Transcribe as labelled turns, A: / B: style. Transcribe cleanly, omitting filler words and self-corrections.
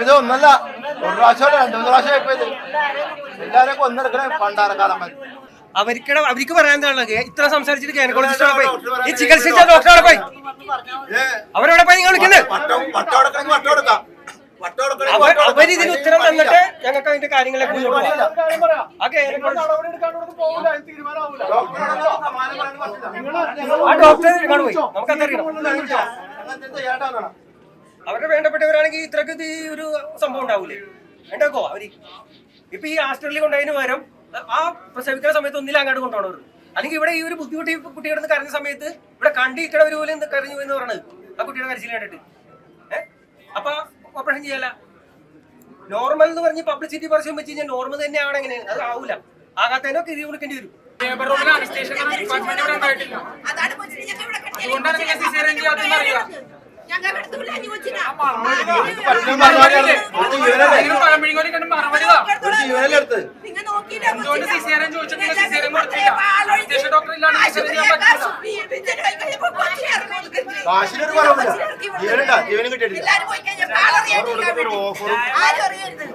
A: ഇത് ഒന്നല്ല, ഒരു പ്രാവശ്യം 2-3 പ്രാവശ്യം ആയിപ്പോയത്. എല്ലാവരും ഒന്നെടുക്കണേ പണ്ടാരക്കാലം മതി.
B: അവർക്ക് പറയാനുള്ളത് ഇത്ര സംസാരിച്ചിട്ട് ഗൈനക്കോളജിസ്റ്റോടെ പോയി ഈ ചികിത്സിച്ച ഡോക്ടറോടെ പോയി അവരോടെ പോയി നിങ്ങൾ വിളിക്കുന്നത്. അവരിതിന് ഉത്തരം തന്നിട്ട് ഞങ്ങൾക്ക് അതിന്റെ കാര്യങ്ങളൊക്കെ ആ ഡോക്ടറെ പോയി നമുക്കറിയണം. അവരുടെ വേണ്ടപ്പെട്ടവരാണെങ്കിൽ ഇത്രക്ക് ഈ ഒരു സംഭവം ഉണ്ടാവൂലേ വേണ്ടോ അവര്. ഇപ്പൊ ഈ ഹോസ്പിറ്റലിൽ കൊണ്ടതിന് പകരം ആ പ്രസവിക്കുന്ന സമയത്ത് ഒന്നിലും അങ്ങോട്ട് കൊണ്ടുപോകണവർ. അല്ലെങ്കിൽ ഇവിടെ ഈ ഒരു ബുദ്ധിമുട്ടി കുട്ടിയുടെ കരഞ്ഞ സമയത്ത് ഇവിടെ കണ്ടിട്ടവർ പോലും കരഞ്ഞു എന്ന് പറഞ്ഞത് ആ കുട്ടിയുടെ കരച്ചിൽ കണ്ടിട്ട്. അപ്പൊ ഓപ്പറേഷൻ ചെയ്യാല. നോർമൽ എന്ന് പറഞ്ഞ് പബ്ലിസിറ്റി പരസ്യം വെച്ച് കഴിഞ്ഞാൽ നോർമൽ തന്നെയാണ്. എങ്ങനെ അത് ആവൂല. ആകാത്തതിനോ കിരി വിളിക്കേണ്ടി വരും.
A: കാശിനൊരു കുറവില്ല, ജീവനും കിട്ടിയിട്ടില്ല.